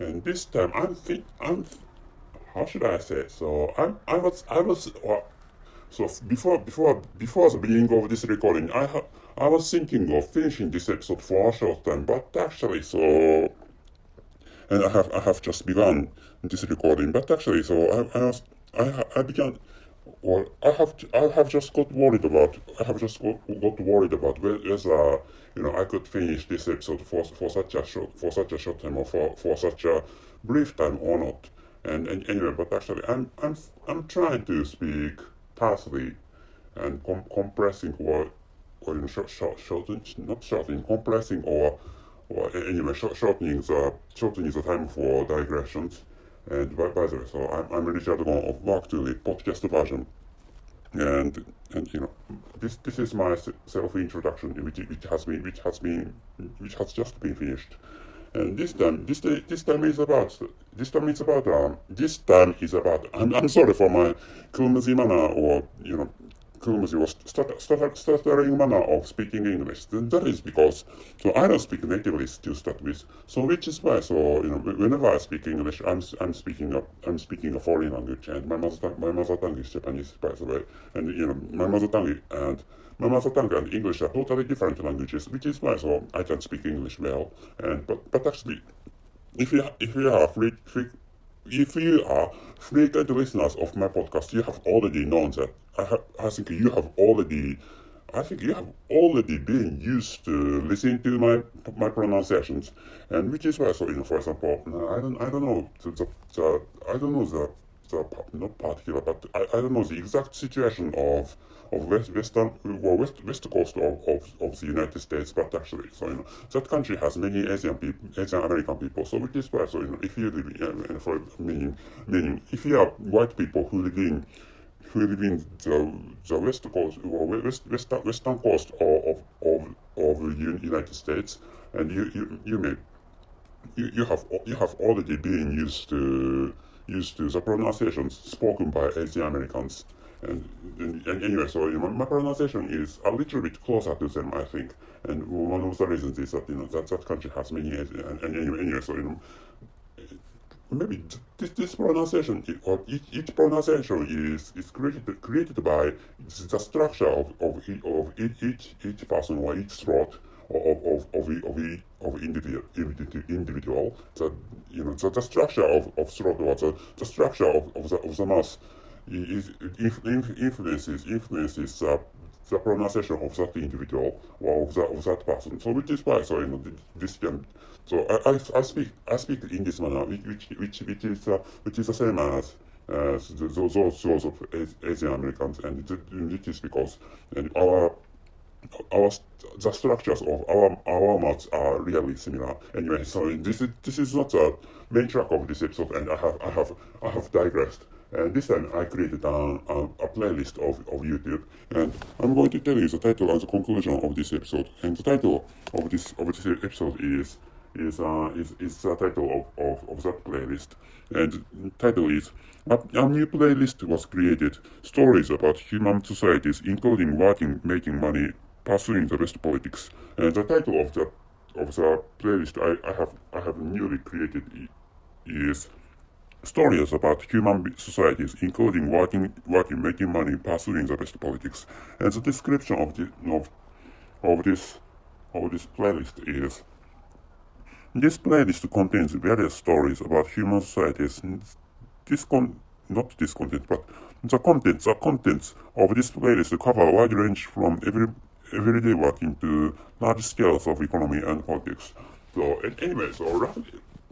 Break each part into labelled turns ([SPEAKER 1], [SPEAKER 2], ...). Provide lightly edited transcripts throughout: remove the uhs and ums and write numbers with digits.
[SPEAKER 1] and this time how should I say? So I was so before the beginning of this recording, I was thinking of finishing this episode for a short time, but actually, and I have just begun this recording, but actually, I began. Well, I have just got worried about whether I could finish this episode for such a short time or for such a brief time or not. And anyway, but actually I'm trying to speak fastly and compressing or shortening, not shortening, compressing or anyway shortening the time for digressions. And by the way, so I'm Richard Gon of Walk to the podcast version, and this is my self introduction, which has just been finished. And this time is about. I'm sorry for my clumsy manner or clumsy or stuttering manner of speaking English. That is because I don't speak natively to start with. So which is why whenever I speak English, I'm speaking a foreign language, and my mother tongue is Japanese, by the way. And my mother tongue and English are totally different languages, which is why I can speak English well. But actually, if you are frequent listeners of my podcast, you have already known that. I think you have already been used to listening to my pronunciations, and which is why for example, I don't know I don't know not particular, but I don't know the exact situation of west coast of the United States, but actually, that country has many Asian American people. So which is why, if you live for meaning, if you are white people who live in the west coast or western coast of the United States, and you have already been used to the pronunciations spoken by Asian Americans. And anyway, my pronunciation is a little bit closer to them, I think. And one of the reasons is that that country has many Asian, and anyway, maybe this pronunciation or each pronunciation is created by the structure of each person or each throat of individual. The structure of throat or the structure of the mouth influences the pronunciation of that individual or of that person. So which is why this can I speak in this manner, which is the same as those of Asian Americans, and it is because and our the structures of our mouths are really similar. Anyway, so this is not the main track of this episode, and I have digressed. And this time I created a playlist of YouTube, and I'm going to tell you the title and the conclusion of this episode. And the title of this episode is the title of that playlist. And the title is a new playlist was created, stories about human societies, including working, making money, pursuing the best politics. And the title of the playlist I have newly created is stories about human societies, including working, making money, pursuing the best politics. And the description of this playlist is: this playlist contains various stories about human societies. Not this content, but the contents of this playlist cover a wide range from everyday working to large scales of economy and politics. So, anyway, roughly,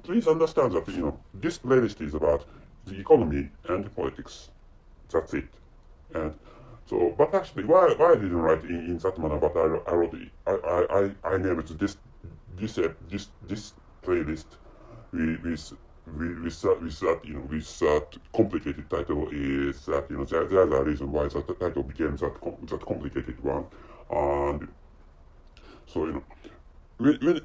[SPEAKER 1] please understand that this playlist is about the economy and politics. That's it. And but actually, why I didn't write in that manner, but I wrote it. I named this playlist with that complicated title is that there's a reason why that title became that complicated one. And so when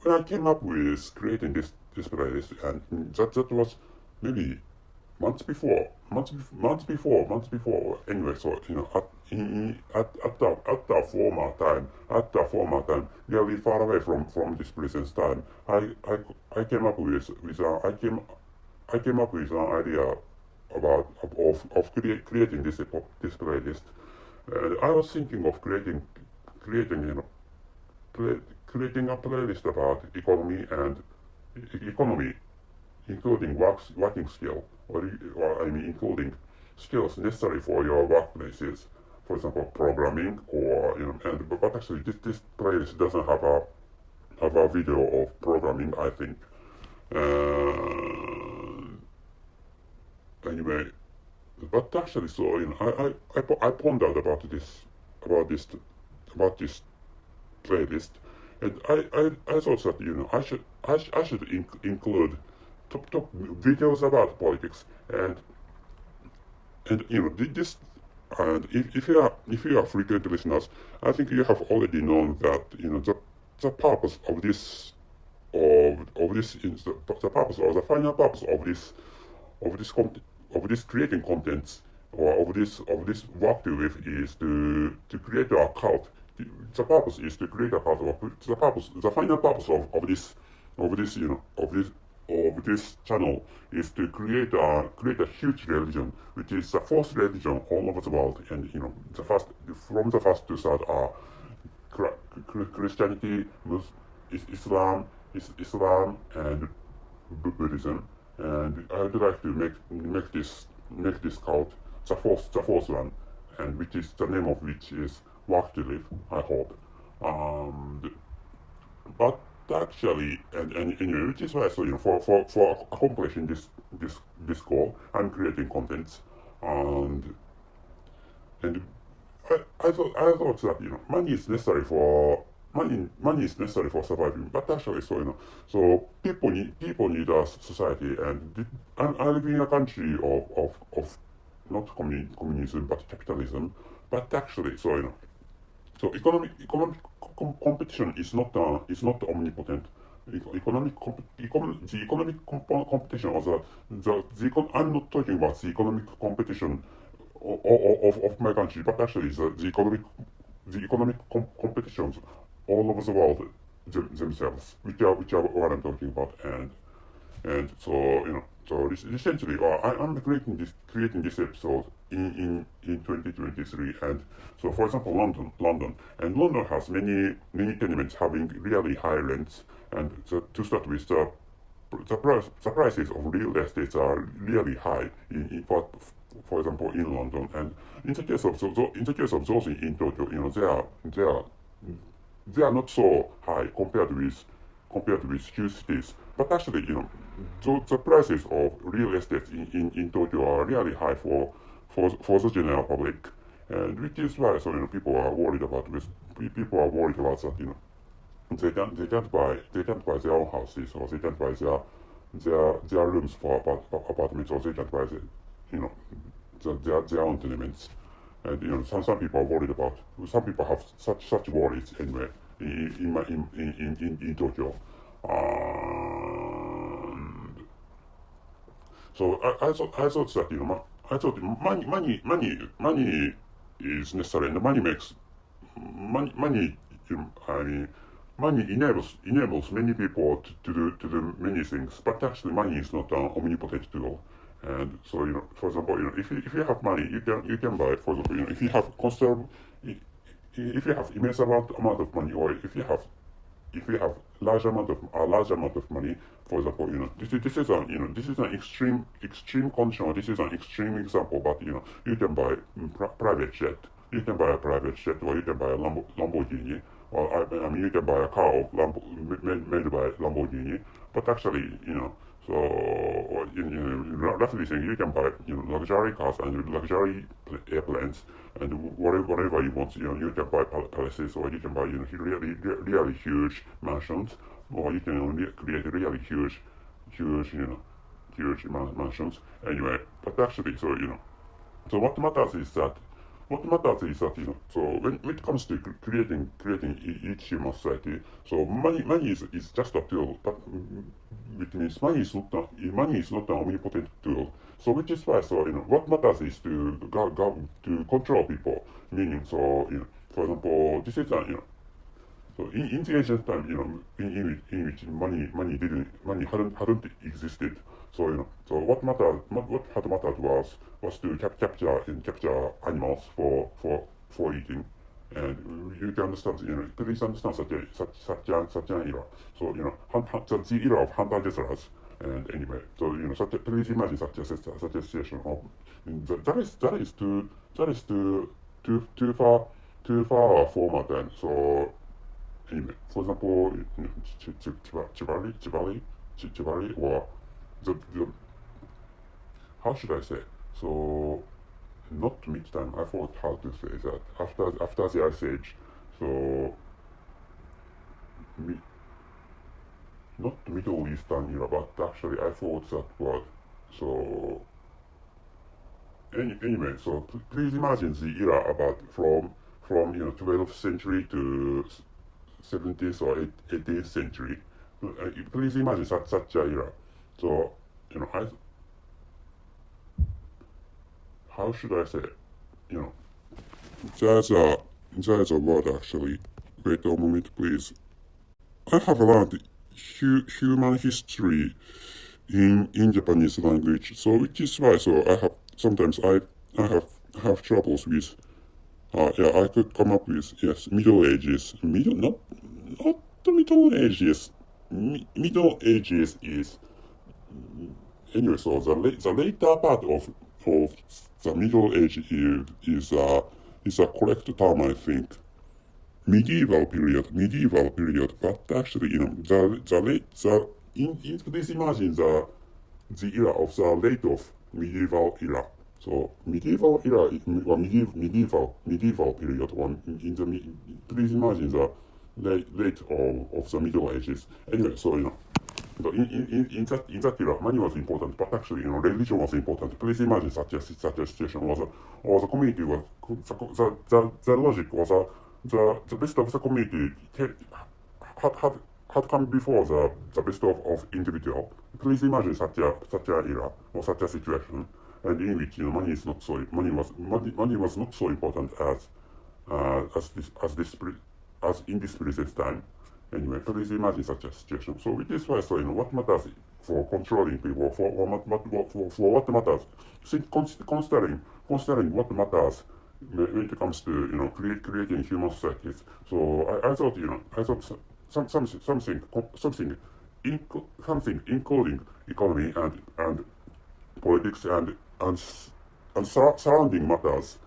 [SPEAKER 1] I came up with creating this playlist, and that was maybe months before. Anyway, so at that former time, really far away from this present time, I came up with I came up with an idea of creating this playlist. I was thinking of creating play, creating a playlist about economy, including working skill, or I mean including skills necessary for your workplaces. For example, programming, or but actually this playlist doesn't have a video of programming, I think. Uh, Anyway, but actually, so I pondered about this about this playlist, and I thought that I should include top videos about politics, and this, and if you are frequent listeners, I think you have already known that the purpose of this is the purpose, or the final purpose of this content, of this creating contents, or of this work with, is to create a cult. The purpose is to create a cult. The final purpose of this of this channel is to create a huge religion, which is the fourth religion all over the world. And the first to start are Christianity, Islam, and Buddhism. And I'd like to make this cult the fourth one, and which is the name of which is Work to Live, I hope. But actually, and anyway, which is why, so for accomplishing this goal, I'm creating contents, and and I thought that money is necessary for money is necessary for surviving. But actually, so so people need a society, and I live in a country of not communism but capitalism. But actually, so so competition is not omnipotent. The economic competition, or I'm not talking about the economic competition of my country, but actually the economic competitions all over the world themselves, which are what I'm talking about. And so so essentially, I'm creating this episode in 2023. And so, for example, London has many tenements having really high rents. And to start with, the prices of real estate are really high for example, in London. And in the case of those in Tokyo, they are not so high compared with huge cities. But actually, so the prices of real estate in Tokyo are really high for the general public, and which is why, so people are worried about that. They can't buy their own houses, or they can't buy their rooms for apartments, or they can't buy their own tenements. And some people are worried about. Some people have such worries anyway in Tokyo. So I thought that money is necessary, and money I mean money enables many people to do many things. But actually, money is not an omnipotent tool. And so for example, if you have money, you can buy. For example, if you have if you have immense amount of money, or if you have a large amount of money. For example, this is an extreme condition, or this is an extreme example. But you can buy private jet. You can buy a private jet, or you can buy a Lamborghini, or I mean you can buy a car made by Lamborghini. But actually, so roughly saying, you can buy luxury cars and luxury airplanes, and whatever you want. You can buy palaces, or you can buy really huge mansions, or you can create really huge mansions. Anyway, but actually, so so so when it comes to creating each human society, so money is just a tool, but which means money is not an omnipotent tool. So which is why, so what matters is to control people. Meaning, so for example, this is so in the ancient time, in which money hadn't existed. So so what had mattered was to capture animals for eating, and you can understand, please understand such an era. So the era of hunter gatherers. And anyway, so please imagine such a situation. That is too far format then. So anyway, for example, Chibali, or the how should I say? So not mid-time. I thought how to say that after the Ice Age. So mi, not Middle Eastern era, but actually I thought that word. So anyway, so please imagine the era about from 12th century to 17th or 18th century. Please imagine such a era. So how should I say it? You know, there's a there's a word actually. Wait a moment, please. I have learned human history in Japanese language, so which is why so I have sometimes I have troubles with. Yeah, I could come up with yes, Middle Ages. Not the Middle Ages. Middle Ages is anyway. So the later part of the Middle Age is a correct term, I think. Medieval period, but actually, please imagine the era of the late of medieval era. So medieval era, or medieval period, or in the please imagine the late of the Middle Ages. Anyway, so in that era, money was important, but actually, religion was important. Please imagine such a situation. Or the community was the logic was the best of the community had come before the best of individual. Please imagine such a era or such a situation, and in which money was not so important as in this present time. Anyway, please imagine such a situation. So which is why so what matters for controlling people, for what matters, considering what matters when it comes to creating human societies. So I thought something including economy and politics and surrounding matters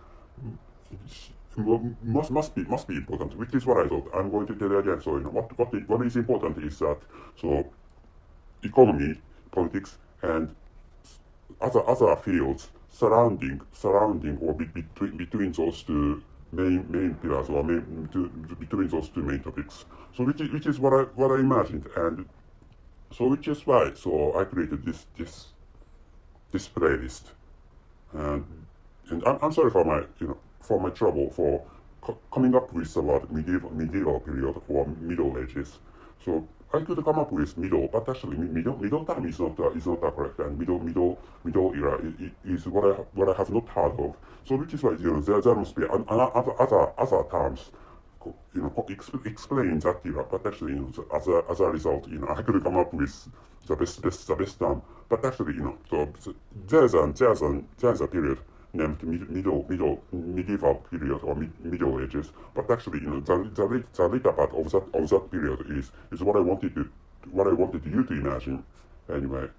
[SPEAKER 1] must be important, which is what I thought. I'm going to tell you again. So what is important is that so economy, politics, and other fields surrounding or between those two main pillars, or between those two main topics. So which is what I imagined, and so which is why so I created this playlist, and I'm sorry for my trouble for coming up with the word medieval period or Middle Ages. So I could come up with middle, but actually middle time is not correct, and middle era is what I have not heard of. So which is why there must be other terms explain that era, but actually as a result I could come up with the best term, but actually so there's a period named medieval period or Middle Ages, but actually the later part of that period is what I wanted you to imagine anyway.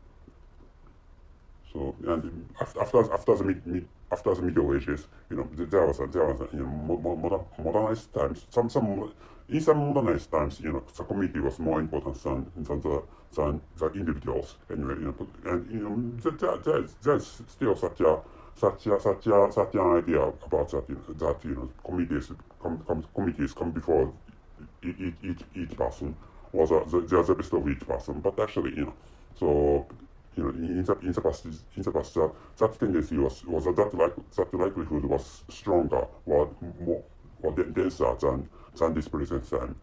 [SPEAKER 1] So and after the Middle Ages, there was modernized times. In some modernized times, the community was more important than individuals. Anyway, and there's still such an idea about that. That communities come before each person, or they're the best of each person. But actually, so in the past that tendency was that likelihood was stronger or more or denser than this present time.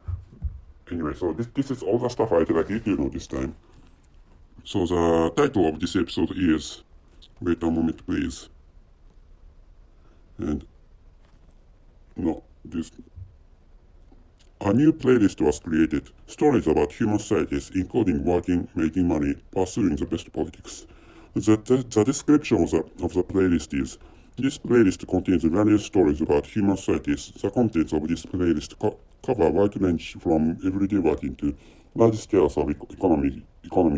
[SPEAKER 1] Anyway, so this is all the stuff I'd like you to know this time. So the title of this episode is Wait a moment, please. And no, this. A new playlist was created. Stories about human societies, including working, making money, pursuing the best politics. The description of the playlist is: this playlist contains various stories about human societies. The contents of this playlist cover a wide range from everyday working to large scales of economy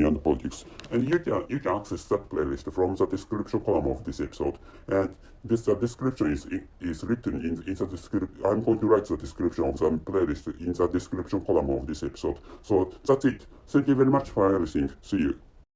[SPEAKER 1] and politics. And you can access that playlist from the description column of this episode. And the description is written in the description. I'm going to write the description of the playlist in the description column of this episode. So that's it. Thank you very much for everything. See you.